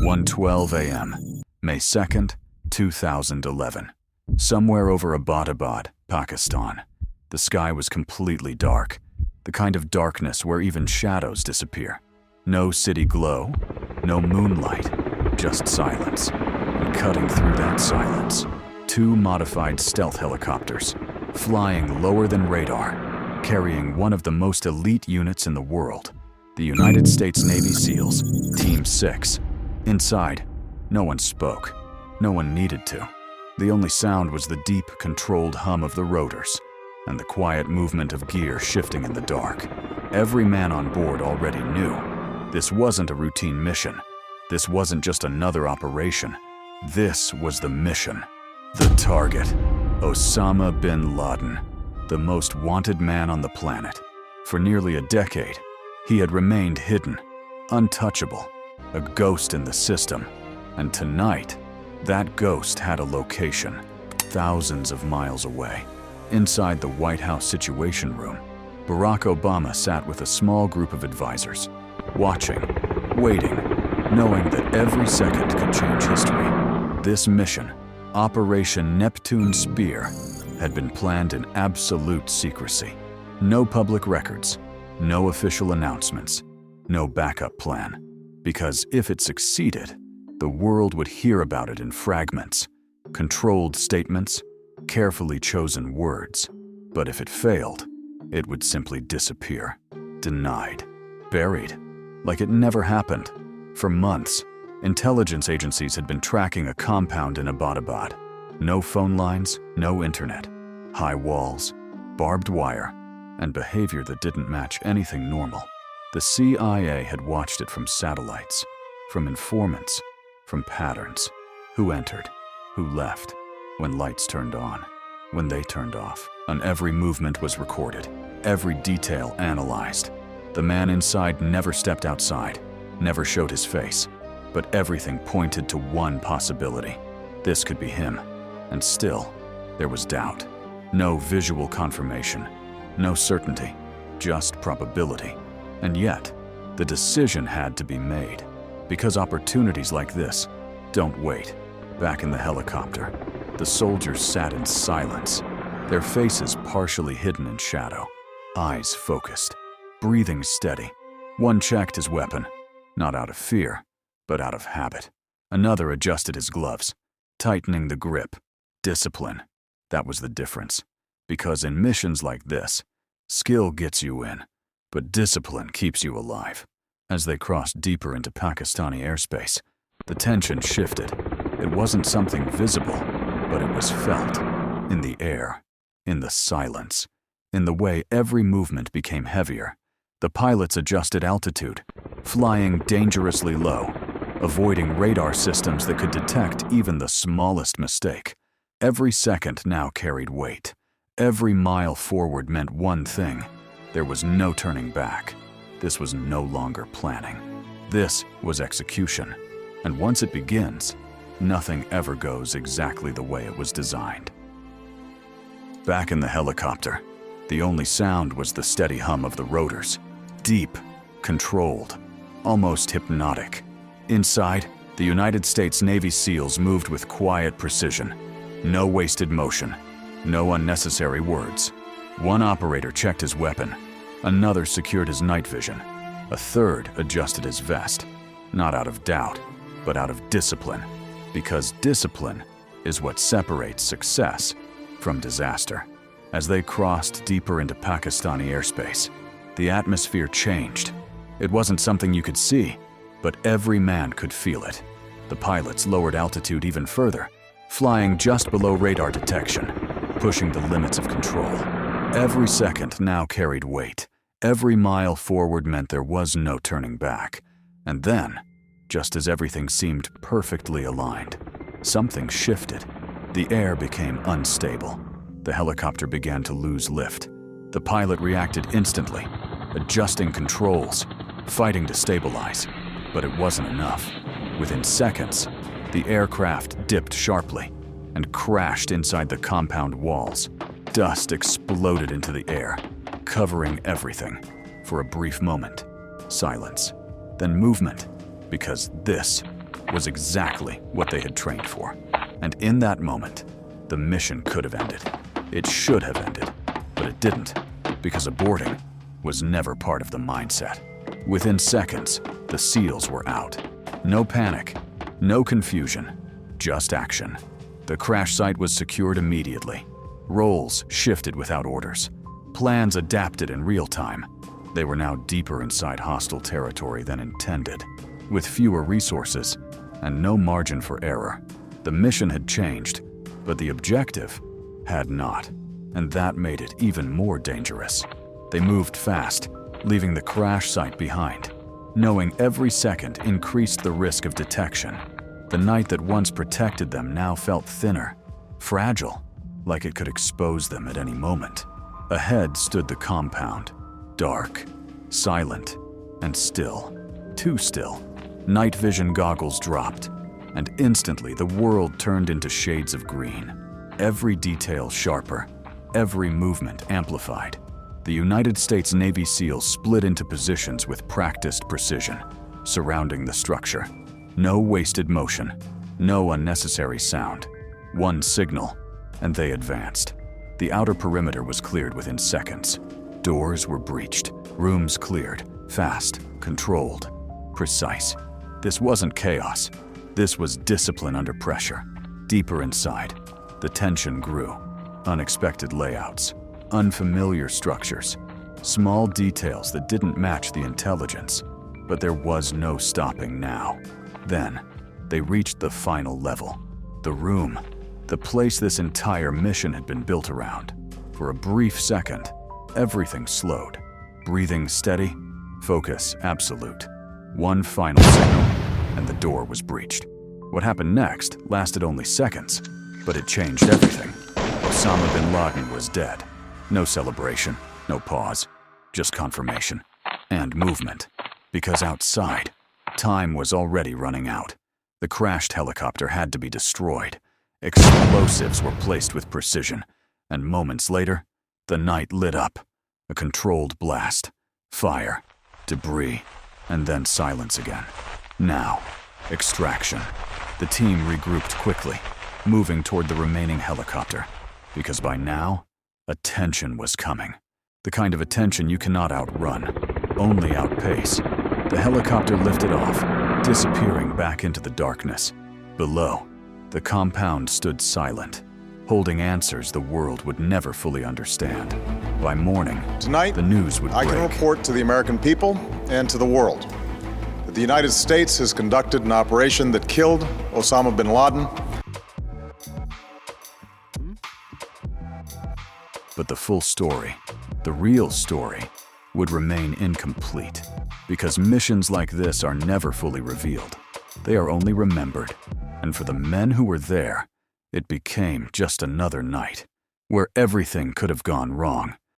1:12 a.m., May 2nd, 2011. Somewhere over Abbottabad, Pakistan. The sky was completely dark, the kind of darkness where even shadows disappear. No city glow, no moonlight, just silence. And cutting through that silence, two modified stealth helicopters, flying lower than radar, carrying one of the most elite units in the world, the United States Navy SEALs, Team 6. Inside, no one spoke. No one needed to. The only sound was the deep, controlled hum of the rotors and the quiet movement of gear shifting in the dark. Every man on board already knew this wasn't a routine mission. This wasn't just another operation. This was the mission. The target, Osama bin Laden, the most wanted man on the planet. For nearly a decade, he had remained hidden, untouchable, a ghost in the system. And tonight, that ghost had a location, thousands of miles away. Inside the White House Situation Room, Barack Obama sat with a small group of advisors, watching, waiting, knowing that every second could change history. This mission, Operation Neptune Spear, had been planned in absolute secrecy. No public records, no official announcements, no backup plan. Because if it succeeded, the world would hear about it in fragments, controlled statements, carefully chosen words. But if it failed, it would simply disappear, denied, buried, like it never happened. For months, intelligence agencies had been tracking a compound in Abbottabad. No phone lines, no internet, high walls, barbed wire, and behavior that didn't match anything normal. The CIA had watched it from satellites, from informants, from patterns. Who entered, who left, when lights turned on, when they turned off. And every movement was recorded, every detail analyzed. The man inside never stepped outside, never showed his face, but everything pointed to one possibility. This could be him. And still, there was doubt. No visual confirmation, no certainty, just probability. And yet, the decision had to be made, because opportunities like this don't wait. Back in the helicopter, the soldiers sat in silence, their faces partially hidden in shadow, eyes focused, breathing steady. One checked his weapon, not out of fear, but out of habit. Another adjusted his gloves, tightening the grip. Discipline, that was the difference. Because in missions like this, skill gets you in, but discipline keeps you alive. As they crossed deeper into Pakistani airspace, the tension shifted. It wasn't something visible, but it was felt. In the air, in the silence, in the way every movement became heavier. The pilots adjusted altitude, flying dangerously low, avoiding radar systems that could detect even the smallest mistake. Every second now carried weight. Every mile forward meant one thing. There was no turning back. This was no longer planning. This was execution. And once it begins, nothing ever goes exactly the way it was designed. Back in the helicopter, the only sound was the steady hum of the rotors. Deep, controlled, almost hypnotic. Inside, the United States Navy SEALs moved with quiet precision. No wasted motion, no unnecessary words. One operator checked his weapon. Another secured his night vision. A third adjusted his vest, not out of doubt, but out of discipline. Because discipline is what separates success from disaster. As they crossed deeper into Pakistani airspace, the atmosphere changed. It wasn't something you could see, but every man could feel it. The pilots lowered altitude even further, flying just below radar detection, pushing the limits of control. Every second now carried weight. Every mile forward meant there was no turning back. And then, just as everything seemed perfectly aligned, something shifted. The air became unstable. The helicopter began to lose lift. The pilot reacted instantly, adjusting controls, fighting to stabilize. But it wasn't enough. Within seconds, the aircraft dipped sharply and crashed inside the compound walls. Dust exploded into the air, covering everything. For a brief moment, silence, then movement, because this was exactly what they had trained for. And in that moment, the mission could have ended. It should have ended, but it didn't, because aborting was never part of the mindset. Within seconds, the SEALs were out. No panic, no confusion, just action. The crash site was secured immediately. Roles shifted without orders. Plans adapted in real time. They were now deeper inside hostile territory than intended. With fewer resources and no margin for error, the mission had changed, but the objective had not, and that made it even more dangerous. They moved fast, leaving the crash site behind. Knowing every second increased the risk of detection. The night that once protected them now felt thinner, fragile, like it could expose them at any moment. Ahead stood the compound, dark, silent, and still. Too still. Night vision goggles dropped, and instantly the world turned into shades of green. Every detail sharper, every movement amplified. The United States Navy SEALs split into positions with practiced precision, surrounding the structure. No wasted motion, no unnecessary sound. One signal, and they advanced. The outer perimeter was cleared within seconds. Doors were breached, rooms cleared, fast, controlled, precise. This wasn't chaos. This was discipline under pressure. Deeper inside, the tension grew. Unexpected layouts, unfamiliar structures, small details that didn't match the intelligence. But there was no stopping now. Then, they reached the final level. The room, the place this entire mission had been built around. For a brief second, everything slowed. Breathing steady, focus absolute. One final signal, and the door was breached. What happened next lasted only seconds, but it changed everything. Osama bin Laden was dead. No celebration, no pause, just confirmation. And movement. Because outside, time was already running out. The crashed helicopter had to be destroyed. Explosives were placed with precision, and moments later, the night lit up. A controlled blast, fire, debris, and then silence again. Now, extraction. The team regrouped quickly, moving toward the remaining helicopter, because by now, attention was coming. The kind of attention you cannot outrun, only outpace. The helicopter lifted off, disappearing back into the darkness. Below, the compound stood silent, holding answers the world would never fully understand. By morning, tonight, the news would break. I can report to the American people and to the world that the United States has conducted an operation that killed Osama bin Laden. But the full story, the real story, would remain incomplete, because missions like this are never fully revealed. They are only remembered, and for the men who were there, it became just another night, where everything could have gone wrong.